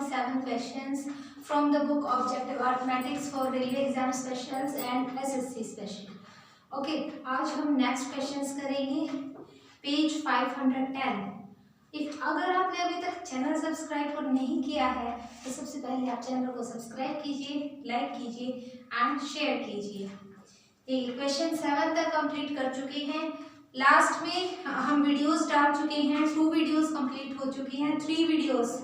47 questions from the book Objective Arithmetics for Railway Exam Specials and SSC Special. Okay, आज हम next questions करेंगे page 510. अगर आपने अभी तक चैनल सब्सक्राइब नहीं किया है तो सबसे पहले आप चैनल को सब्सक्राइब कीजिए, लाइक कीजिए एंड शेयर कीजिए. क्वेश्चन 7 तक कंप्लीट कर चुके हैं. लास्ट में हम वीडियोस डाल चुके हैं. 2 वीडियोस कंप्लीट हो चुकी हैं, 3 वीडियोस.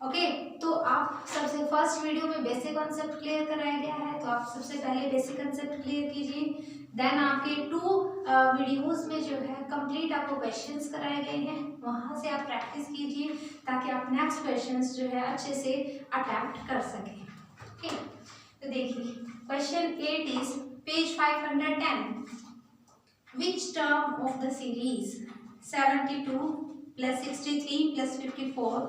ओके, तो आप सबसे फर्स्ट वीडियो में बेसिक कॉन्सेप्ट क्लियर कराया गया है, तो आप सबसे पहले बेसिक कॉन्सेप्ट क्लियर कीजिए. देन आपके 2 वीडियोस में जो है कंप्लीट आपको क्वेश्चंस कराए गए हैं, वहां से आप प्रैक्टिस कीजिए ताकि आप नेक्स्ट क्वेश्चंस जो है अच्छे से अटेम्प्ट कर सकें. ओके, तो देखिए question 8 is page 510. Which term of the series 72 plus 63 plus 54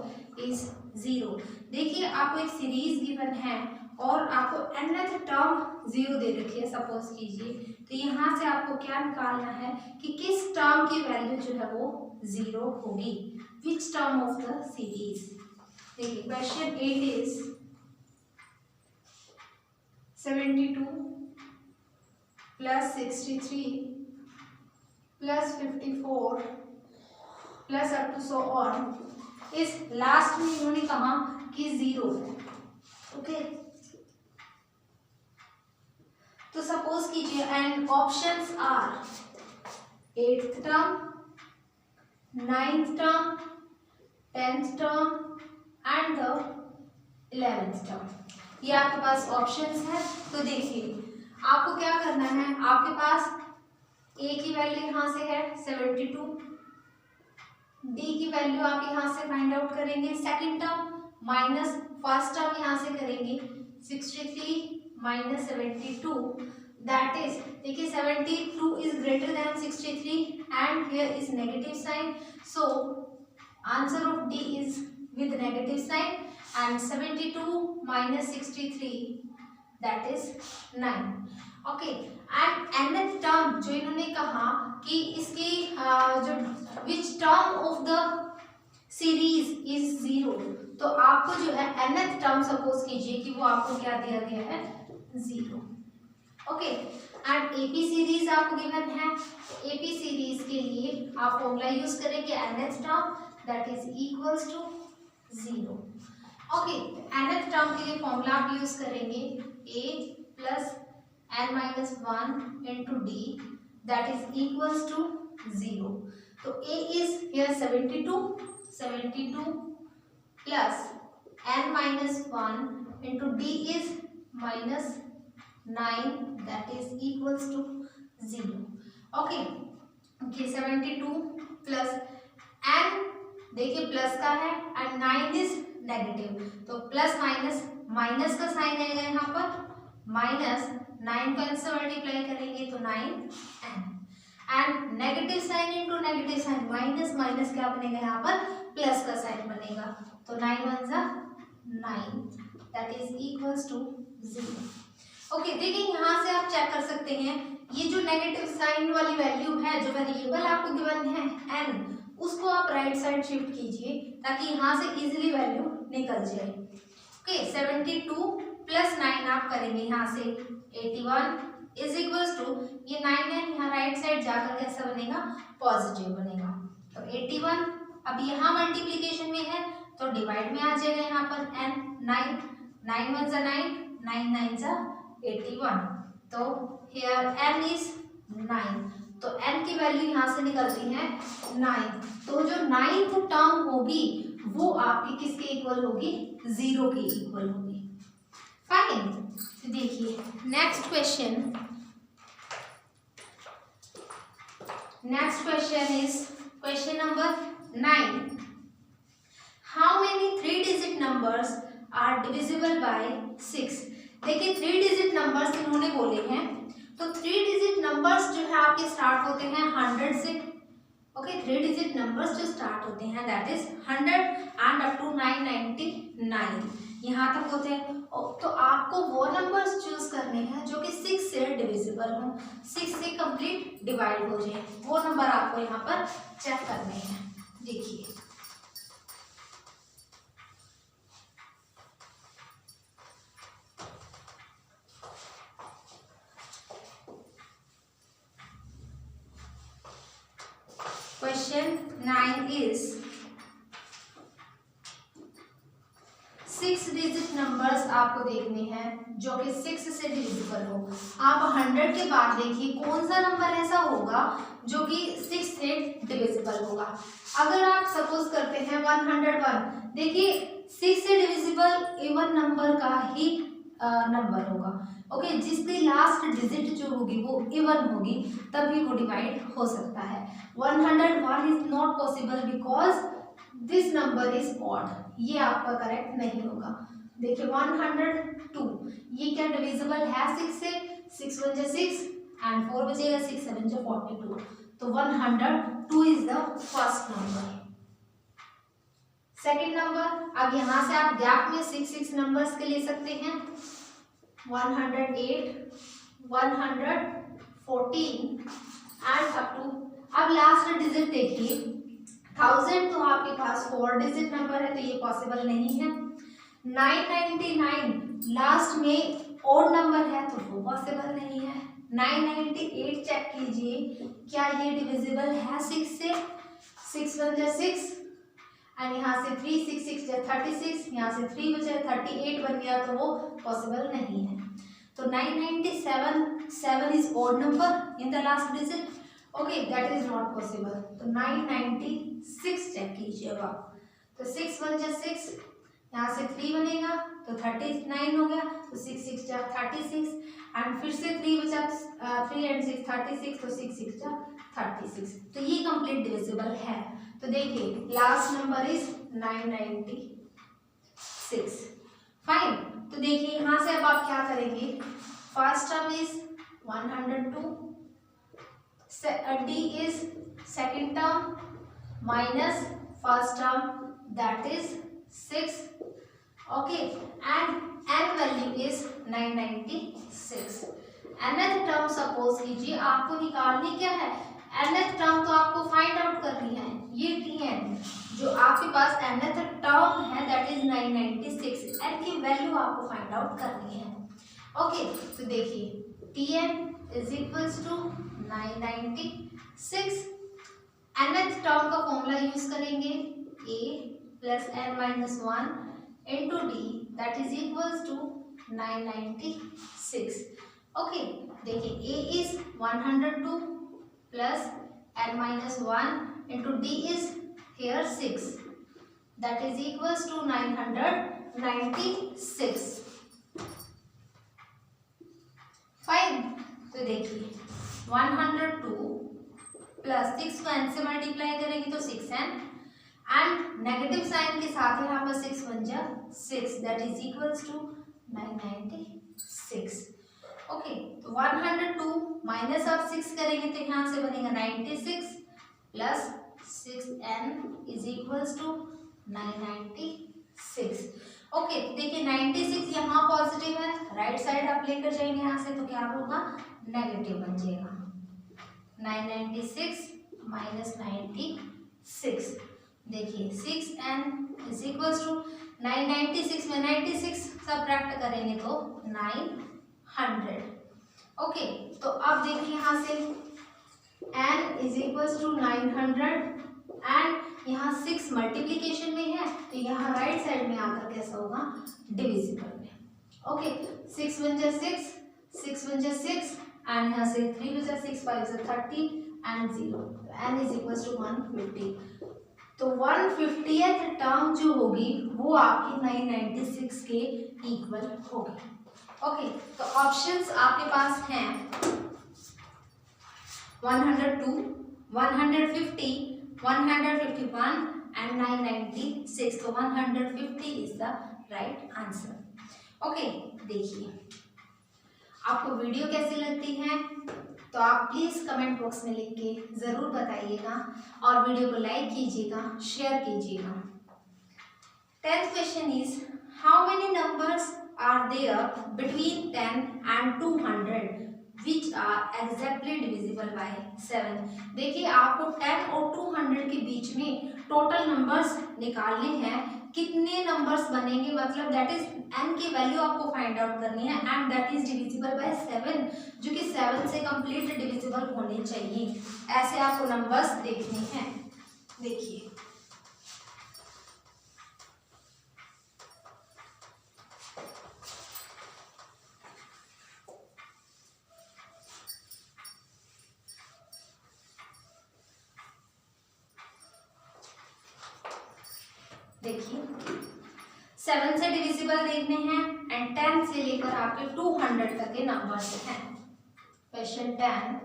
is 0? देखिए आपको एक सीरीज गिवन है और आपको nth टर्म 0 दे रखी है सपोज कीजिए. तो यहाँ से आपको क्या निकालना है कि किस टर्म की वैल्यू जो है वो 0 होगी. Which term of the series? देखिए question 8 is 72 plus 63 plus 54 plus up to so on. इस लास्ट में इन्होंने कहा कि 0 है. ओके, तो सपोज कीजिए and options are 8th term, 9th term, 10th term and the 11th term. ये आपके पास ऑप्शंस है. तो देखिए आपको क्या करना है, आपके पास ए की वैल्यू यहाँ से है 72, डी की वैल्यू आप यहाँ से फाइंड आउट करेंगे. Second term minus first term यहाँ से करेंगे 63 माइनस 72. दैट इज देखिए 72 is greater than 63 and here is negative sign. So answer of D is with negative sign and 72 minus 63 that is 9. Okay, and nth term जो इन्होंने कहा कि इसकी जो which term of the series is 0, तो आपको जो है nth टर्म सपोज कीजिए कि वो आपको क्या दिया गया है 0. ओके, एंड एपी सीरीज आपको गिवन है. एपी सीरीज के लिए आप फॉर्मूला यूज करेंगे nth term that is equals to 0. Okay, nth term के लिए फॉर्मूला आप यूज करेंगे a plus n minus 1 into d that is equals to 0. तो a is here 72 plus n minus 1 into d is minus 9 that is equals to 0. Okay, 72 plus n देखिए plus का है and 9 is negative, तो plus minus minus का sign आएगा यहाँ पर, minus 9 को n से मल्टीप्लाई करेंगे तो 9n and negative sign into negative sign minus minus क्या बनेगा यहाँ पर प्लस का साइन बनेगा. तो 9 1 जा 9 that is equals to 0. Okay, देखिए यहाँ से आप चेक कर सकते हैं ये जो नेगेटिव साइन वाली वैल्यू है, जो वेरिएबल आपको गिवन है n, उसको आप राइट साइड शिफ्ट कीजिए ताकि यहाँ से इजीली वैल्यू निकल जाए. ओके, 72 प्लस 9 आप करेंगे यहाँ से 81 इज इक्वल्स टू ये 9 है यहाँ राइट साइड जाकर कैसा बनेगा पॉजिटिव बनेगा. तो 81 अब यहाँ मल्टीप्लिकेशन में है तो डिवाइड में आ जाएगा यहाँ पर n. 9 1 जा 9 9 9 जा 81. तो हियर n इज 9, तो n की वैल्यू यहाँ से निकलती है 9. तो जो 9th टर्म होगी वो आपकी किसके इक्वल होगी 0 के इक्वल होगी. फाइन. तो देखिए next question is question number 9. How many 3 digit numbers are divisible by 6? देखिए 3 डिजिट नंबर्स इन्होंने बोले हैं, तो 3 डिजिट नंबर्स जो है आपके स्टार्ट होते हैं 100 से. ओके, 3 डिजिट नंबर्स जो स्टार्ट होते हैं that is 100 and up to 999 यहाँ तक होते हैं. तो आपको वो नंबर्स चूज करने हैं जो कि 6 से डिविजिबल हो, 6 से कंप्लीट डिवाइड हो जाए, वो नंबर आपको यहाँ पर चेक करने हैं. देखिए क्वेश्चन 9 इज 6 डिजिट नंबर्स आपको देखने हैं जो कि 6 से डिविजिबल हो। आप 100 के बाद देखिए कौन सा नंबर ऐसा होगा जो कि 6 से डिविजिबल होगा। अगर आप सपोज करते हैं 101, देखिए 6 से डिविजिबल इवन नंबर का ही नंबर होगा। ओके, जिसकी लास्ट डिजिट जो होगी वो इवन होगी, तभी वो डिवाइड हो सकता है। 101 is not possible because this number is odd, ये आपका करेक्ट नहीं होगा। देखिए 102, ये क्या डिविजिबल है 6 से, 6 1 6 एंड 4 बचेगा, 6 7 42, तो 102 is the first number. Second number, अब यहाँ से आप गैप में 6 नंबर्स के ले सकते हैं, 108, 114 एंड अप टू, अब लास्ट डिजिट देखिए 1000, तो आपके पास 4 डिजिट नंबर है तो ये पॉसिबल नहीं है। 999 लास्ट में ओड नंबर है तो वो पॉसिबल नहीं है। 998 चेक कीजिए क्या ये डिविजिबल है 6 से, 6 1 6 एंड यहाँ से 3 6 6 36, यहाँ से 3 बचे 38 बन गया, तो वो पॉसिबल नहीं है। तो 997 7 is odd number in the last digit, okay that is not possible. तो 996 चेक कीजिएगा, तो 6 1 6, यहाँ से 3 बनेगा तो 39 हो गया, तो 6 6 36 एंड फिर से 3 बचा, 3 एंड 6 36, तो 6 6 36, तो ये कंप्लीट डिविजिबल है। तो देखिए लास्ट नंबर इज 996, फाइन। तो देखिए यहाँ से अब आप क्या करेंगे, first term is 102, D is second term minus first term, that is 6, okay, and n value is 996। nth term suppose कीजिए आपको निकालनी क्या है, nth term तो आपको फाइंड आउट करनी है, ये tn जो आपके पास nth term है that is 996, n की वैल्यू आपको फाइंड आउट करनी है। ओके, तो देखिए tn is equals to 996, nth term का फॉर्मूला यूज करेंगे a plus n minus 1 into D, that is equals to 996। Okay, देखिए a is 102 plus n minus 1 into D is here 6, that is equals to 996, fine. तो देखिए 102 plus 6 को n से multiply करेंगे तो 6n and negative sign के साथ यहाँ पर 6 1 6, that is equals to 996। Okay, तो 102 माइनस आप 6 करेंगे तो यहाँ से बनेगा 96 plus 6n is equals to 996। Okay, देखिए 96 यहाँ पॉजिटिव है, राइट साइड आप लेकर जाएंगे यहाँ से तो क्या होगा, नेगेटिव बन जाएगा। 996 माइनस 96, देखिए 6n इज इक्वल्स टू 996 में 96 सब्ट्रैक्ट करेंगे तो 900। ओके, तो अब देखिए यहाँ से n is equals to 900 and यहाँ 6 मल्टीप्लीकेशन में है तो यहाँ राइट साइड में आकर कैसा होगा, डिविजिबल में। ओके, 6 1 6, 6 1 6 एंड यहाँ से 3 बचा, 6 5 30 and 0, n is equals to 150। तो 150th टर्म जो होगी वो आपकी 996 के इक्वल होगी। ओके, तो ऑप्शंस आपके पास हैं 102, 150, 151 एंड 996, तो 150 is the right answer. Okay, देखिए आपको वीडियो कैसी लगती है तो आप प्लीज़ कमेंट बॉक्स में लिख के ज़रूर बताइएगा और वीडियो को लाइक कीजिएगा, शेयर कीजिएगा। 10th question is how many numbers are there between 10 and 200 which are exactly divisible by 7। देखिए आपको 10 और 200 के बीच में टोटल नंबर्स निकालने हैं, कितने नंबर्स बनेंगे, मतलब दैट इज n की वैल्यू आपको फाइंड आउट करनी है and that is divisible by 7, जो कि 7 से कंप्लीट डिविजिबल होने चाहिए। ऐसे आपको नंबर्स देखने हैं। देखिए देखिए 7 से डिविजिबल देखने हैं एंड 10 से लेकर आपके 200 तक के नंबर्स हैं। क्वेश्चन 10,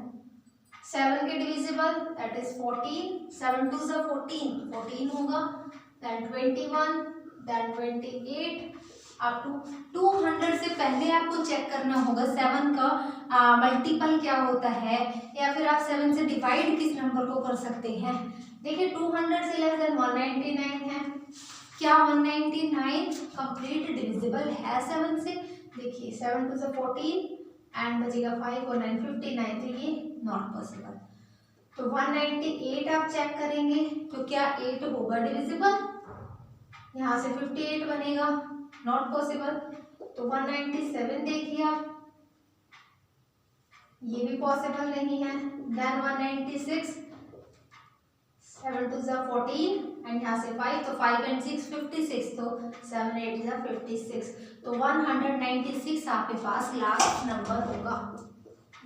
7 के डिविजिबल दैट इज 14, 7 2 ज़ा 14, 14 होगा, देन 21, देन 28 अप टू 200 से पहले आपको चेक करना होगा 7 का मल्टीपल क्या होता है, या फिर आप 7 से डिवाइड किस नंबर को कर सकते हैं। देखिए 200 से लेस देन 199 है, क्या 199 कंप्लीट डिविजिबल है 7 से। देखिए 7 2 ज़ा 14 एंड बचेगा 5 और 9 59, तो ये नॉट पॉसिबल। तो 198 आप चेक करेंगे तो क्या 8 होगा डिविजिबल, यहाँ से 58 बनेगा, नॉट पॉसिबल। तो 197 देखिए आप, ये भी पॉसिबल नहीं है। देन 196, 7 2 ज़ा 14 एंड यहाँ से 5, तो 5 एंड 6 56, तो 7 8 ज़ा 56, तो 196 आपके पास लास्ट नंबर होगा,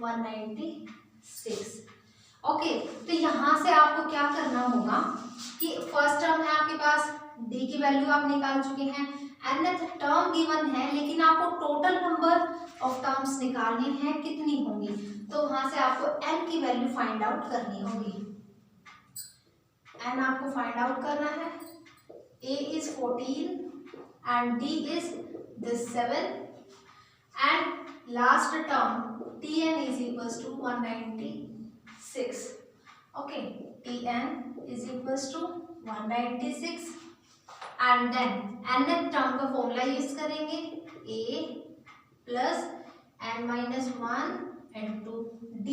196। ओके, तो यहाँ से आपको क्या करना होगा कि फर्स्ट टर्म है आपके पास, डी की वैल्यू आप निकाल चुके हैं, nth टर्म गिवन है, लेकिन आपको टोटल नंबर ऑफ टर्म्स निकालनी है कितनी होंगी, तो वहां से आपको n की वैल्यू फाइंड आउट करनी होगी। n आपको फाइंड आउट करना है, a is 14 and d is this 7 and last term tn is equals to 196. okay, tn is equals to 196 and then nth term का फॉर्मूला यूज करेंगे, a plus n minus 1 into d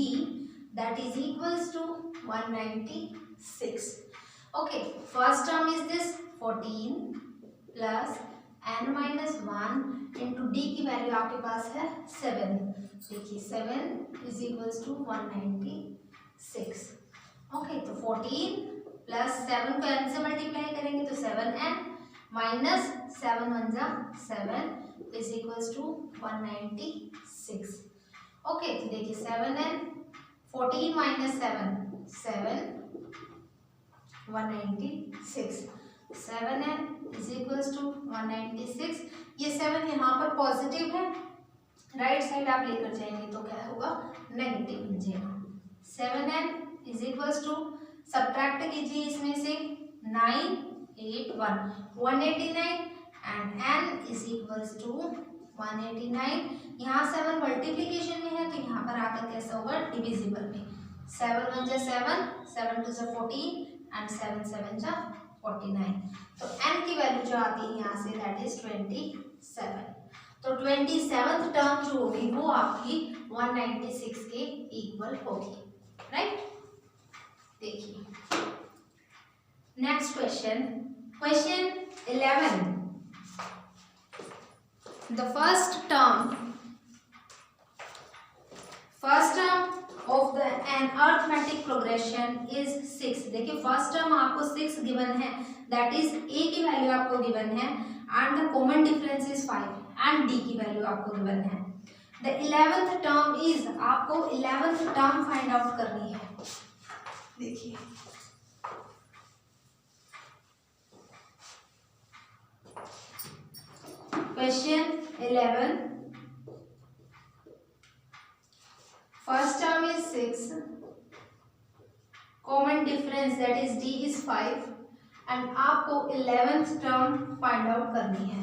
that is equals to 196. Okay, first term is this 14 plus n minus 1 into d की value आपके पास है 7। देखिए 7 is equals to 196। Okay, तो 14 plus 7 को n से मल्टीप्लाई करेंगे तो 7n माइनस 7 1 जा 7 इज इक्वल्स टू 196। ओके, तो देखिए 7n 14 minus 7 196, 7n is equals to 196। ये 7 यहाँ पर पॉजिटिव है, राइट साइड आप लेकर जाएंगे तो क्या होगा, नेगेटिव बन जाएगा। 7n is equals to, subtract कीजिए इसमें से 9 8 1 189 and n is equals to 189। यहाँ 7 मल्टीप्लीकेशन में है तो यहाँ पर आकर कैसा होगा, डिविजिबल में। 7 1 जा 7, 7 2 जा 14 एंड 7 7 जा 49। तो n की वैल्यू जो आती है यहाँ से दैट इज 27। तो 27th टर्म जो होगी वो आपकी 196 के इक्वल होगी, राइट। देखिए next question, question 11, the first term of the an arithmetic progression is 6। देखिए फर्स्ट टर्म आपको 6 गिवन है, दैट इज a की वैल्यू आपको गिवन है and the common difference is 5 and d की वैल्यू आपको गिवन है। द 11th टर्म इज, आपको 11th टर्म फाइंड आउट करनी है। देखिए question 11, first term is 6, common difference that is d is 5 and आपको 11th टर्म फाइंड आउट करनी है।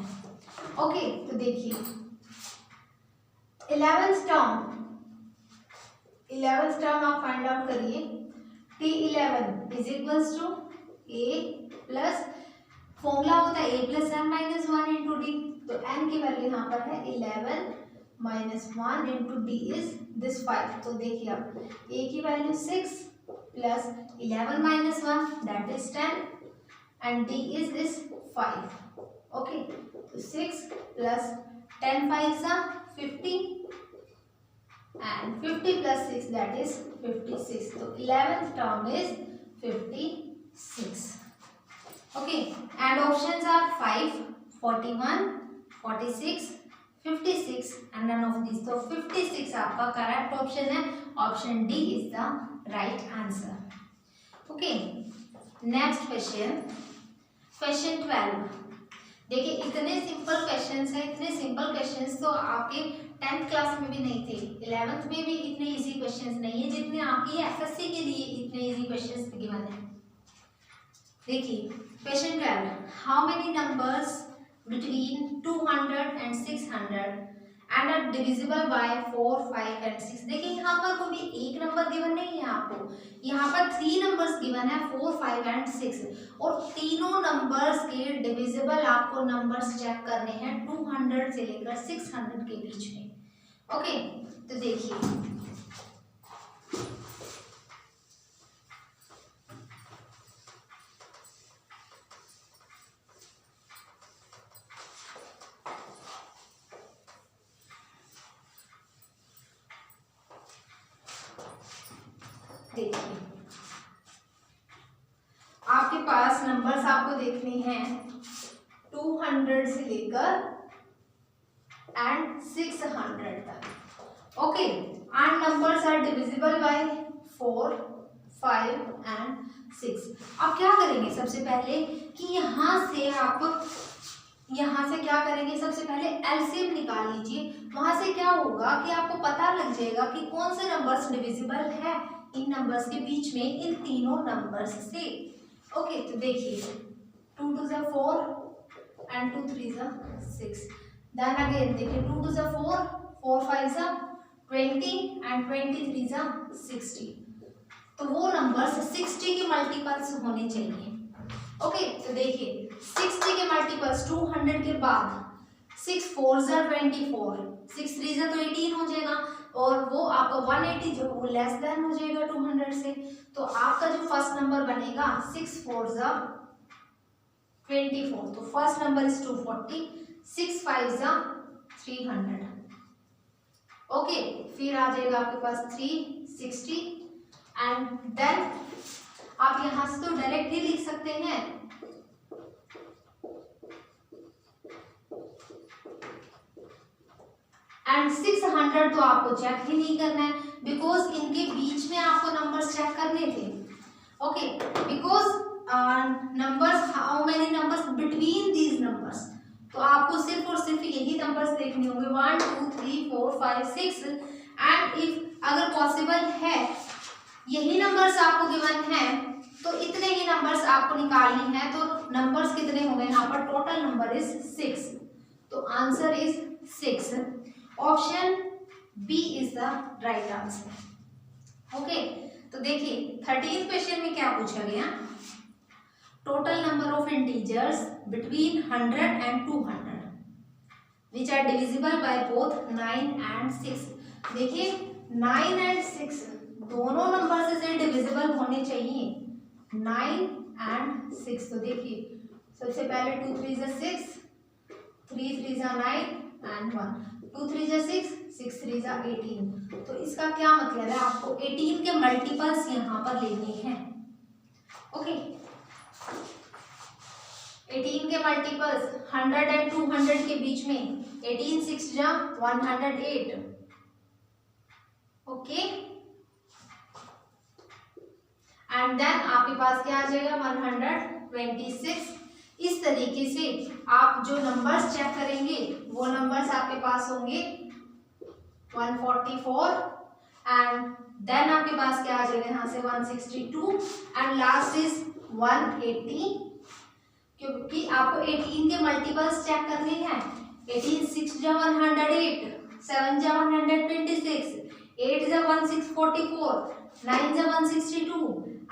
ओके, तो देखिए 11th टर्म आप फाइंड आउट करिए, t11 is equals to a plus, formula होता है a plus n minus 1 into D, तो n की वैल्यू यहाँ पर है 11 minus 1 into D is this 5। तो देखिए आप a की वैल्यू 6 plus 11 minus 1 that is 10 and d is this 5। Okay, तो 6 प्लस 10 5 सा 50 and 50 plus 6 that is 56. तो 11th term is 56. 6. Okay, and options are 5, 41, 46, 56 and none of these. तो 56 आपका करेक्ट ऑप्शन है. Option D is the right answer. Okay, next question, question 12. देखिए इतने simple questions हैं, इतने सिंपल क्वेश्चंस तो आपके 10th क्लास में भी नहीं थे, 11th में भी इतने इजी क्वेश्चंस नहीं है जितने आपकी एसएससी के लिए इतने इजी क्वेश्चंस गिवन है. देखिए question 12, how many numbers between 200 and 600 and are divisible by 4, 5 and 6. देखिए यहाँ पर कोई एक नंबर गिवन नहीं है आपको, यहाँ पर 3 नंबर्स गिवन है 4, 5 and 6 और तीनों नंबर्स के डिविजिबल आपको नंबर्स चेक करने हैं 200 से लेकर 600 के बीच में. ओके, तो देखिए आपके पास नंबर्स आपको देखने हैं 200 से लेकर एंड 600 तक. Okay, and numbers are divisible by 4, 5 and 6. आप क्या करेंगे सबसे पहले कि यहाँ से क्या करेंगे, सबसे पहले एलसीएम निकाल लीजिए. वहां से क्या होगा कि आपको पता लग जाएगा कि कौन से नंबर्स डिविजिबल है इन नंबर्स के बीच में, इन तीनों नंबर्स से. ओके, तो देखिए 2 2 जा 4 एंड 2 3 जा 6. देन अगेन देखिए 2 2 जा 4, 4 5 जा 20 एंड 23 जा 60. तो वो नंबर्स 60 के मल्टीपल्स होने चाहिए. ओके, तो देखिए 60 के मल्टीपल्स 200 के बाद 6 4 जा 24, 6 3 जा तो 18 हो जाएगा और वो आपका 180 जो वो लेस देन हो जाएगा 200 से. तो आपका जो फर्स्ट नंबर बनेगा 6 4 जा 24, तो फर्स्ट नंबर इज 240, 6 5 जा 300. ओके, फिर आ जाएगा आपके पास 360 एंड देन आप यहां से तो डायरेक्ट ही लिख सकते हैं एंड 600 तो आपको चेक ही नहीं करना है बिकॉज इनके बीच में आपको नंबर्स चेक करने थे. Okay, because numbers, how many numbers between these numbers, तो आपको सिर्फ और सिर्फ यही नंबर्स देखने होंगे 1 2 3 4 5 6 एंड इफ अगर पॉसिबल है यही नंबर्स आपको गिवन है तो इतने ही नंबर्स आपको निकालनी है. तो नंबर्स कितने होंगे यहाँ पर, टोटल नंबर इज 6, तो answer is 6. Option B is the right answer. Okay, तो देखिए 13th क्वेश्चन में क्या पूछा गया, total number of integers between 100 and 200 which are divisible by both 9 and 6. देखिए 9 and 6 दोनों नंबर से डिविजिबल होने चाहिए 9 and 6. तो देखिए सबसे पहले 2 3 जा 6, 3 3 जा 9 एंड 1, 2 3 जा 6, 6 3 जा 18. तो इसका क्या मतलब है, आपको 18 के मल्टीपल्स यहाँ पर लेने हैं. ओके, 18 के मल्टीपल्स 100 एंड 200 के बीच में 18 6 जा 108. ओके, एंड देन आपके पास क्या आ जाएगा 126. इस तरीके से आप जो नंबर्स चेक करेंगे वो नंबर्स आपके पास होंगे 144 एंड देन आपके पास क्या आ जाएगा यहाँ से 162 एंड लास्ट इज 180. क्योंकि आपको 18 के मल्टीपल्स चेक करने हैं. 18 6 जा 108, 7 जा 126, 8 जा 1644, 9 जा 162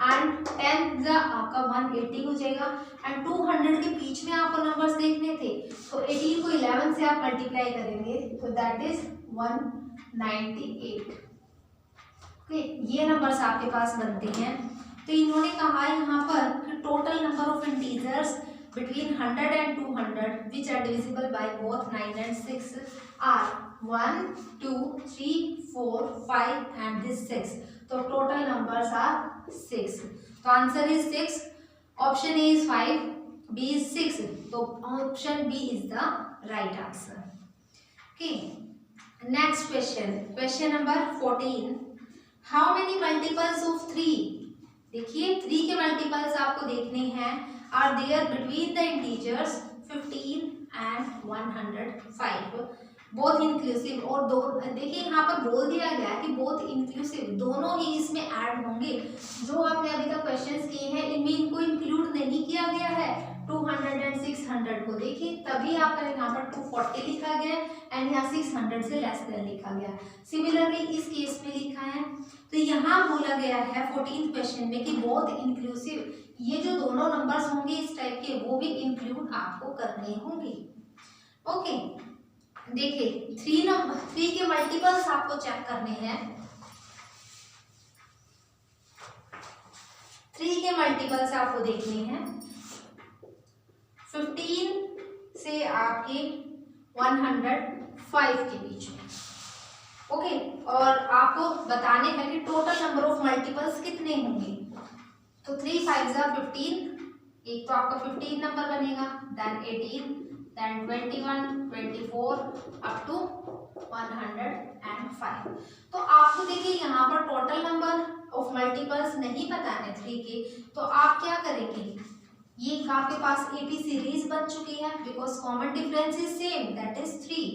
एंड 10 जा आपका 180 हो जाएगा. एंड 200 के बीच में आपको नंबर्स देखने थे तो 18 को 11 से आप मल्टीप्लाई करेंगे तो दैट इज 198. ओके, ये नंबर्स आपके पास बनते हैं. तो इन्होंने कहा यहाँ पर कि total number of integers between 100 and 200 which are divisible by both 9 and 6 are 1 2 3 4 5 and this 6. तो total numbers are 6. तो answer is 6. Option A is 5, B is 6, तो option B is the right answer. Okay, next question number 14, how many multiples of 3, देखिए 3 के multiples आपको देखने हैं, are there between the integers 15 and 105, both inclusive, और दो देखिए यहाँ पर बोल दिया गया है कि बोथ इंक्लूसिव, दोनों ही इसमें ऐड होंगे। जो आपने अभी तक क्वेश्चंस किए हैं इनमें इनको इंक्लूड नहीं किया गया है 200 एंड 600 को, देखिए तभी आपका यहाँ पर 240 लिखा गया एंड यहाँ 600 से लेस देन लिखा गया। सिमिलरली इस केस में लिखा है, तो यहाँ बोला गया है 14th क्वेश्चन में कि बोथ इंक्लूसिव, ये जो दोनों नंबर्स होंगे इस टाइप के वो भी इंक्लूड आपको करने होंगे। ओके, देखिए 3 के मल्टीपल्स आपको चेक करने हैं। 3 के मल्टीपल्स आपको देखने हैं 15 से आपके 105 के बीच में। ओके, और आपको बताने हैं कि टोटल नंबर ऑफ मल्टीपल्स कितने होंगे। तो 3 5 15, एक तो आपका 15 नंबर बनेगा, देन 18, देन 21, 24 अप टू 105। तो आपको देखिए यहाँ पर टोटल नंबर ऑफ मल्टीपल्स नहीं बताने 3 के, तो आप क्या करेंगे, ये आपके पास AP सीरीज बन चुकी है because common difference is same, that is 3,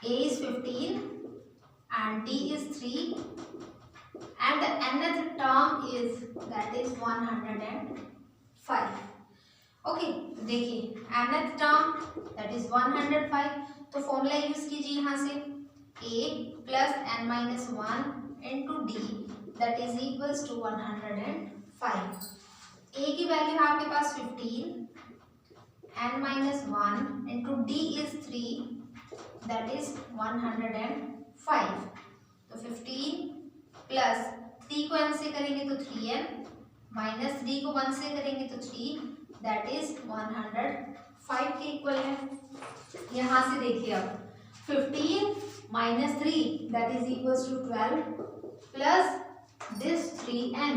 A is 15 and D is 3 and the nth term is that is 105. Okay, देखिए nth टर्म दैट इज 105, तो फॉर्मूला यूज कीजिए यहाँ से a plus n minus 1 into D that is equals to 105। a की value है आपके पास 15, n minus 1 into D is 3 that is 105। तो 15 प्लस 3 को n से करेंगे तो 3n, माइनस 3 को 1 से करेंगे तो 3, दैट इज 105 के इक्वल है। यहाँ से देखिए अब 15 minus 3 that is equals to 12 plus this 3n,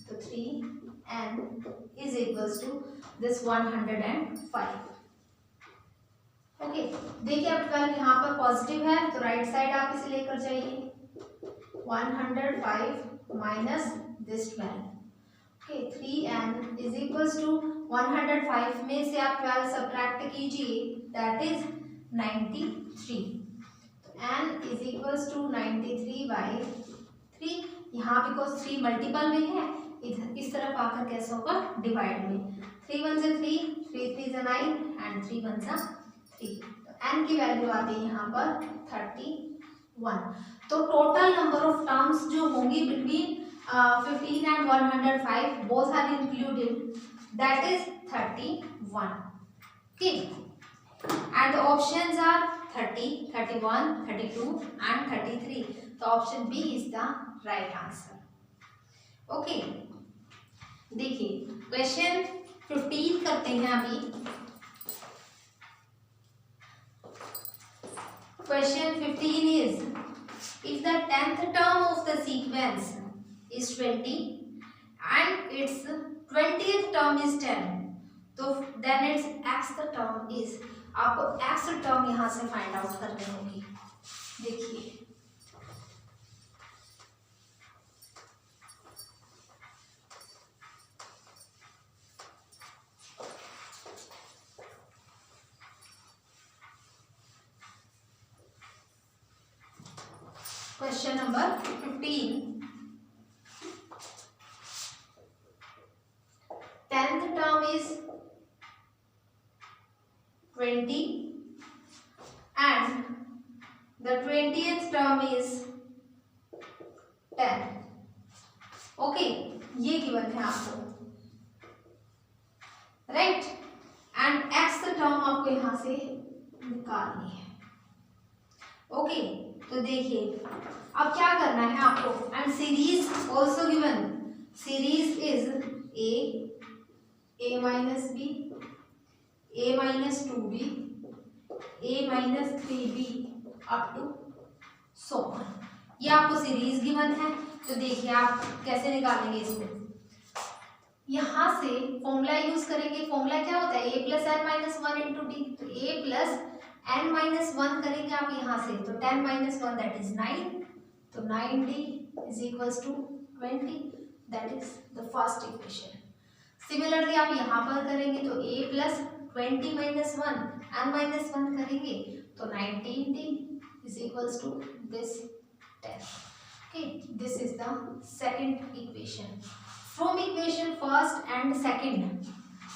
तो 3n is equals to this 105। Okay, देखिए अब 12 यहाँ पर पॉजिटिव है तो राइट साइड आप इसे लेकर जाइए, 105 minus this 12, okay 3n is equals to 105 में से आप 12 सब्ट्रैक्ट कीजिए दैट इज 93, तो n is equals to 93 by 3, यहाँ बिकॉज 3 मल्टीपल में है इधर इस तरफ आकर कैसा होगा डिवाइड में, 3 1 से 3, 3 3 से 9 एंड 3 1 से 3, तो n की वैल्यू आती है यहाँ पर 31। तो टोटल नंबर ऑफ टर्म्स जो होंगी between 15 and 105 both are included, that is 31. Okay, and the options are 30, 31, 32 and 33. So option B is the right answer. Okay, देखिए क्वेश्चन 15 करते हैं अभी। Question 15 is, if the 10th term of the sequence is 20 and its 20th term is 10, तो then its xth term is, आपको xth term यहाँ से find out करनी होगी। देखिए question number 15, 10th term is 20 and the 20th term is 10. Okay, ये given है आपको, राइट, एंड एक्स टर्म आपको यहां से निकालनी है। ओके, तो देखिए अब क्या करना है आपको, and series also given, series is a minus B, a minus 2b, a minus 3b up to so on, ये आपको सीरीज गिवन है। तो देखिए आप कैसे निकालेंगे इसको, यहाँ से फॉर्मूला यूज करेंगे। फॉर्मूला क्या होता है, a plus N minus one into D. तो a plus N minus one करेंगे आप यहाँ से, तो 10 माइनस वन दैट इज 9, तो 9d is equals to 20, that is the first equation. Similarly आप यहाँ पर करेंगे तो a plus 20 minus one N minus one करेंगे तो 19d is equals to this 10। Okay, this is the second equation. From equation first and second,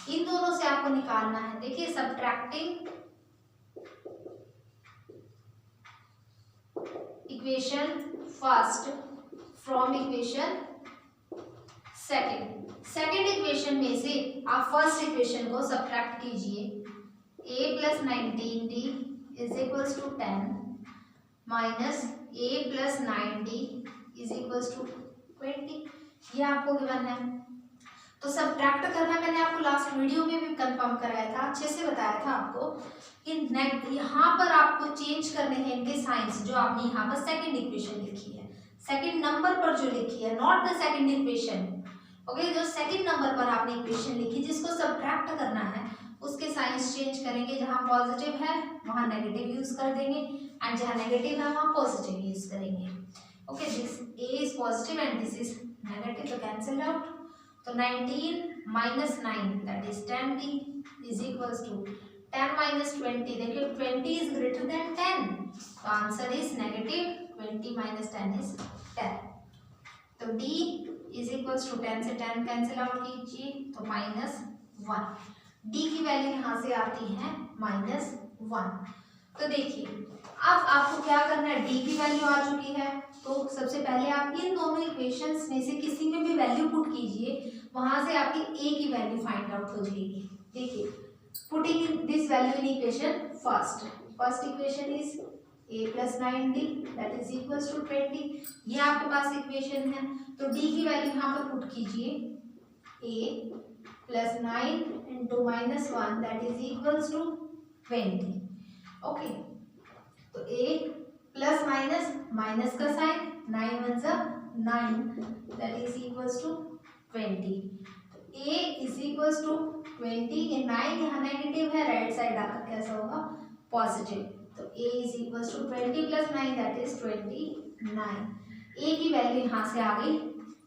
इन दोनों से आपको निकालना है। देखिए, subtracting equation first from equation second equation में से आप फर्स्ट इक्वेशन को सब्ट्रैक्ट कीजिए। a plus 19d is equals to 10 minus a plus 9d is equals to 20, ये आपको गिवन है। तो सब्ट्रैक्ट करना मैंने आपको लास्ट वीडियो में भी कंफर्म कराया था, अच्छे से बताया था आपको कि यहाँ पर आपको चेंज करने हैं इनके साइंस, जो आपने यहाँ पर सेकंड इक्वेशन लिखी है, सेकंड नंबर पर जो लिखी है, not the second equation. Okay, जो सेकंड नंबर पर आपने इक्वेशन लिखी जिसको सब्ट्रैक्ट करना है, उसके साइंस चेंज करेंगे। जहाँ पॉजिटिव है वहाँ नेगेटिव यूज कर देंगे, एंड जहाँ नेगेटिव है वहाँ पॉजिटिव यूज करेंगे। Okay, this a is positive and this is negative, तो कैंसिल आउट। तो 19 minus 9 that is 10d is equals to 10 minus 20। देखिए 20 इज ग्रेटर देन 10, तो answer is negative 20 minus 10 is 10। तो d is equals to 10 से 10 cancel out कीजिए तो -1। d की value यहाँ से आती है -1। तो देखिए, अब आपको क्या करना है, d की वैल्यू आ चुकी है, तो सबसे पहले आप इन दोनों इक्वेशंस में से किसी में भी वैल्यू पुट कीजिए, वहां से आपकी a की वैल्यू फाइंड आउट हो जाएगी। देखिए, putting this value in equation first equation is a plus 9d that is equals to 20, ये आपके पास इक्वेशन है। तो d की वैल्यू यहाँ पर पुट कीजिए, a plus 9 into -1 that is equals to 20। Okay, तो a प्लस माइनस माइनस का साइन, 9 वन जा 9 दैट इज इक्वल्स टू 20। तो a इज इक्वल्स टू 20, ये 9 यहाँ नेगेटिव है, राइट साइड आकर कैसा होगा, पॉजिटिव। तो a is equals to 20 plus 9 that is 29। a की वैल्यू यहाँ से आ गई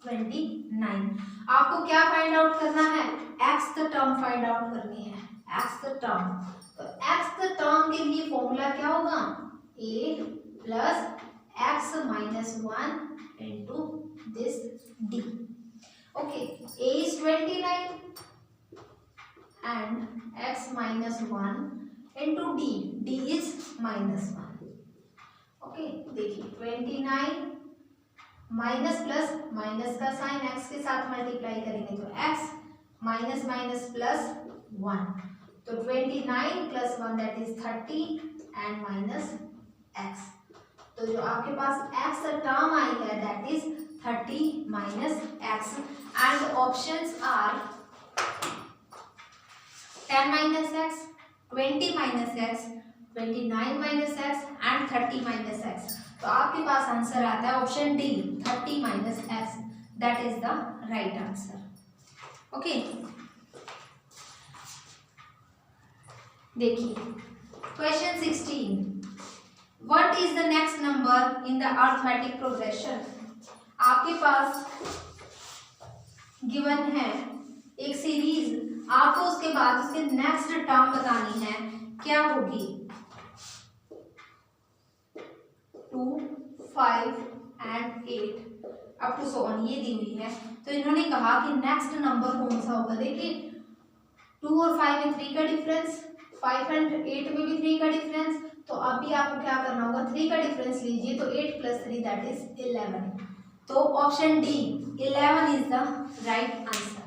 29। आपको क्या फाइंड आउट करना है, x the term find out करनी है, x द टर्म। तो x द टर्म के लिए फॉर्मूला क्या होगा, a plus x minus 1 into this d। Okay, a is 29 and x minus 1 into d is -1। Okay, देखिए 29 माइनस प्लस माइनस का sign, x के साथ मल्टीप्लाई करेंगे तो x माइनस माइनस प्लस 1, तो 29 plus 1 that is 30 and minus x। तो जो आपके पास x टर्म आई है that is 30 minus x, and options are 10 minus x, 20 minus x, 29 minus x and 30 minus x। तो आपके पास आंसर आता है option D, 30 minus x, that is the right answer. Okay, देखिए question 16, what is the next number in the arithmetic progression. आपके पास given है एक series, आपको उसके बाद उसके नेक्स्ट टर्म बतानी है, क्या होगी, 2, 5 एंड 8 अप टू 7 ये दी हुई है। तो इन्होंने कहा कि नेक्स्ट नंबर कौन सा होगा। देखिए 2 और 5 में 3 का डिफरेंस, 5 एंड 8 में भी 3 का डिफरेंस, तो अभी आपको क्या करना होगा, 3 का डिफरेंस लीजिए, तो 8 प्लस 3 दैट इज 11। तो option D 11 is the right answer.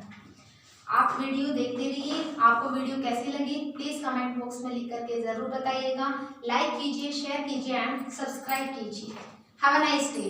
आप वीडियो देखते रहिए, आपको वीडियो कैसी लगी प्लीज कमेंट बॉक्स में लिख करके जरूर बताइएगा। लाइक कीजिए, शेयर कीजिए एंड सब्सक्राइब कीजिए। Have a nice day.